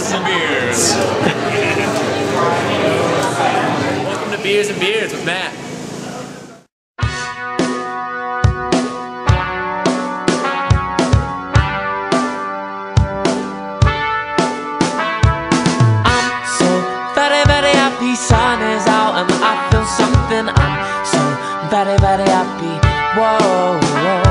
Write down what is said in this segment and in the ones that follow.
Beers and Beers. Welcome to Beers and Beers with Matt. I'm so very, very happy. Sun is out and I feel something. I'm so very, very happy. Whoa, whoa.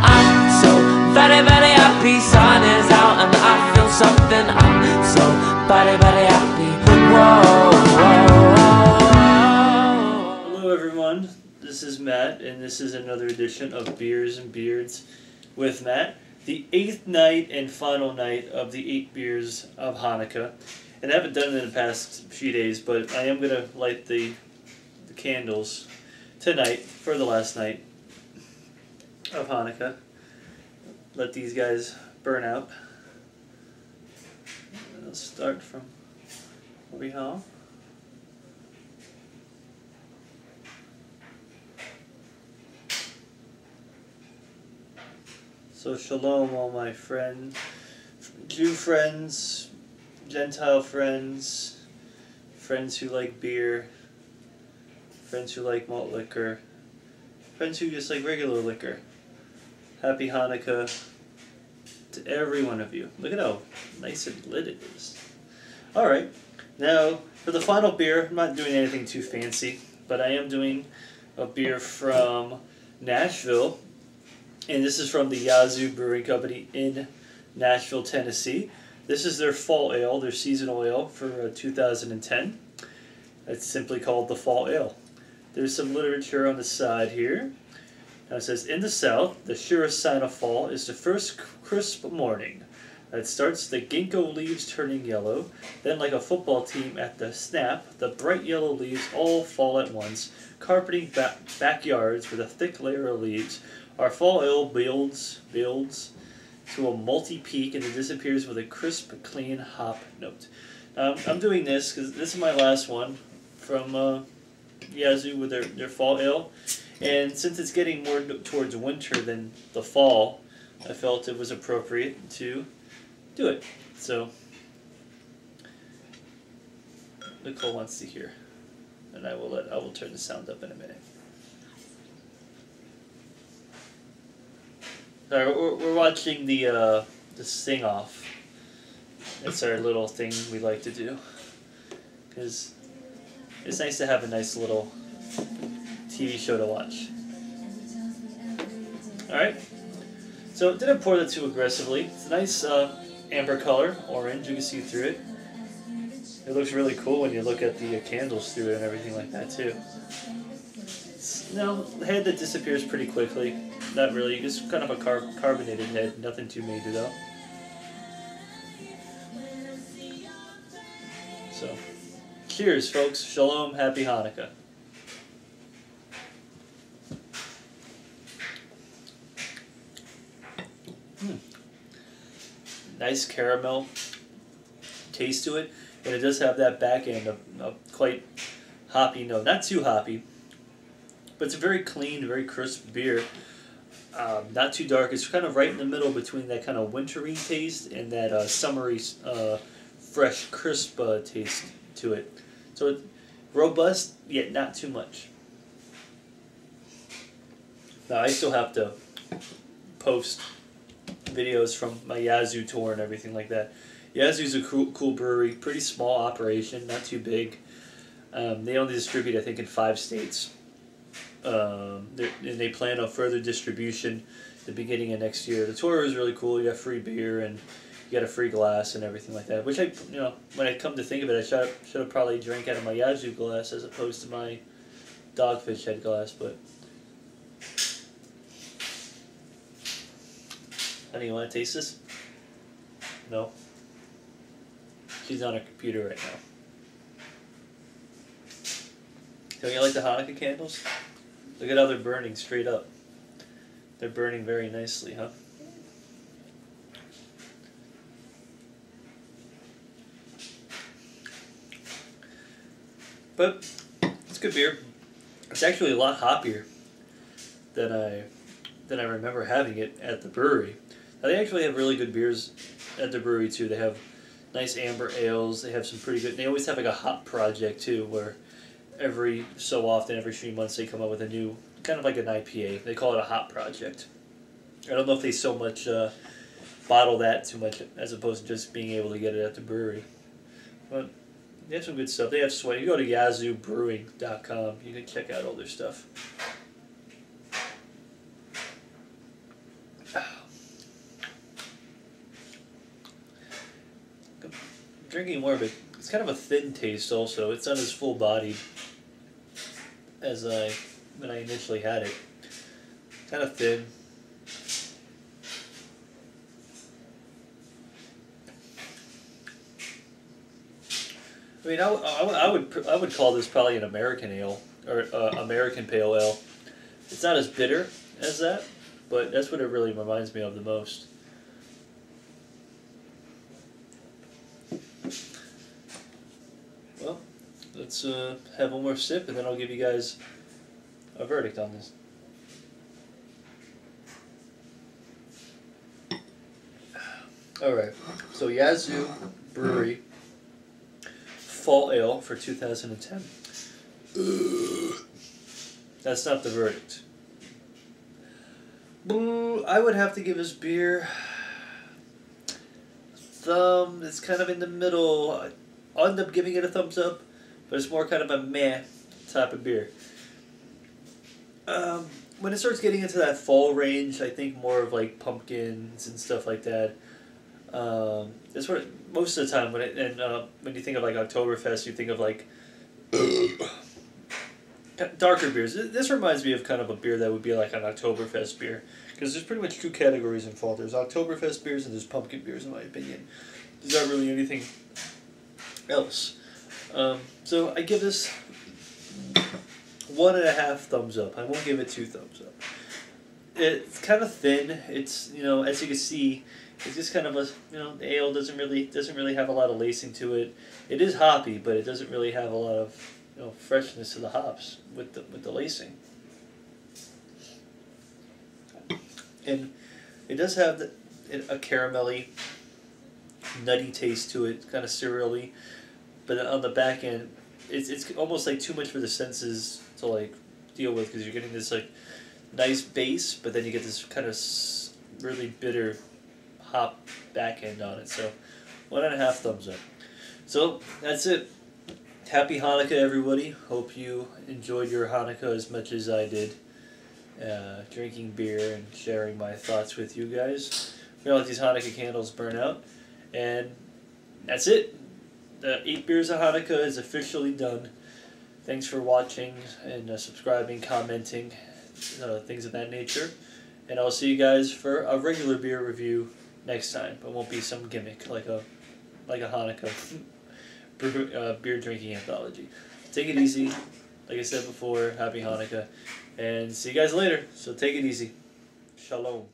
I'm so very, very happy. Sun is out and I feel something. I'm so very, very happy. Whoa, whoa, whoa. Hello everyone, this is Matt, and this is another edition of Beers and Beards with Matt. The 8th night and final night of the 8 Beers of Hanukkah. And I haven't done it in the past few days, but I am going to light the candles tonight for the last night of Hanukkah. Let these guys burn out. I'll start from over here. So shalom all my friends, Jew friends, Gentile friends, friends who like beer, friends who like malt liquor, friends who just like regular liquor. Happy Hanukkah to every one of you. Look at how nice and lit it is. Alright, now for the final beer, I'm not doing anything too fancy, but I am doing a beer from Nashville. And this is from the Yazoo Brewing Company in Nashville, Tennessee. This is their fall ale, their seasonal ale for 2010. It's simply called the Fall Ale. There's some literature on the side here. Now it says, in the South, the surest sign of fall is the first crisp morning. It starts the ginkgo leaves turning yellow. Then like a football team at the snap, the bright yellow leaves all fall at once, carpeting backyards with a thick layer of leaves. Our fall ale builds to a malty peak and it disappears with a crisp, clean hop note. I'm doing this because this is my last one from Yazoo with their fall ale. And since it's getting more towards winter than the fall, I felt it was appropriate to do it. So, Nicole wants to hear, and I will turn the sound up in a minute. Alright, we're watching the sing off. It's our little thing we like to do because it's nice to have a nice little TV show to watch. Alright, so didn't pour that too aggressively. It's a nice amber color, orange, you can see through it. It looks really cool when you look at the candles through it and everything like that too. It's, the head that disappears pretty quickly. Not really, just kind of a carbonated head, nothing too major though. So, cheers folks, shalom, happy Hanukkah. Nice caramel taste to it, and it does have that back end of quite hoppy note. Not too hoppy, but it's a very clean, very crisp beer. Not too dark. It's kind of right in the middle between that kind of wintry taste and that summery, fresh, crisp taste to it. So it's robust, yet not too much. Now I still have to post videos from my Yazoo tour and everything like that. Yazoo's a cool brewery, pretty small operation, not too big. They only distribute, I think, in 5 states. And they plan on further distribution at the beginning of next year. The tour is really cool. You got free beer and you got a free glass and everything like that. Which when I come to think of it, I should have probably drank out of my Yazoo glass as opposed to my Dogfish Head glass. But honey, you want to taste this? No. She's on her computer right now. Don't you like the Hanukkah candles? Look at how they're burning straight up. They're burning very nicely, huh? But it's good beer. It's actually a lot hoppier than I remember having it at the brewery. Now they actually have really good beers at the brewery too. They have nice amber ales. They have some pretty good. They always have like a hop project too, where every so often, every 3 months, they come up with a new kind of like an IPA. They call it a hop project. I don't know if they so much bottle that too much as opposed to just being able to get it at the brewery. But they have some good stuff. They have sweat. You go to Yazoo Brewing .com. You can check out all their stuff. Drinking more of it. It's kind of a thin taste also. It's not as full bodied as when I initially had it. Kind of thin. I mean, I would call this probably an American ale or American pale ale. It's not as bitter as that, but that's what it really reminds me of the most. Well, let's have one more sip, and then I'll give you guys a verdict on this. All right, so Yazoo Brewery Fall Ale for 2010. That's not the verdict. I would have to give this beer thumb. It's kind of in the middle. I'll end up giving it a thumbs up, but it's more kind of a meh type of beer. When it starts getting into that fall range, I think more of like pumpkins and stuff like that. That's what most of the time when you think of like Oktoberfest, you think of like darker beers. This reminds me of kind of a beer that would be like an Oktoberfest beer, because there's pretty much 2 categories in fall. There's Oktoberfest beers and there's pumpkin beers, in my opinion. There's not really anything else. So I give this 1.5 thumbs up. I won't give it 2 thumbs up. It's kind of thin. It's, as you can see, it's just kind of a, the ale doesn't really have a lot of lacing to it. It is hoppy, but it doesn't really have a lot of, freshness to the hops with the lacing. And it does have a caramelly, nutty taste to it, kind of cereally. But on the back end, it's almost like too much for the senses to like deal with, because you're getting this like nice base, but then you get this kind of really bitter hop back end on it. So 1.5 thumbs up. So that's it. Happy Hanukkah, everybody. Hope you enjoyed your Hanukkah as much as I did. Drinking beer and sharing my thoughts with you guys. We're gonna let these Hanukkah candles burn out. And that's it. The 8 Beers of Hanukkah is officially done. Thanks for watching and subscribing, commenting, things of that nature. And I'll see you guys for a regular beer review next time. It won't be some gimmick like a Hanukkah beer drinking anthology. Take it easy. Like I said before, happy Hanukkah. And see you guys later. So take it easy. Shalom.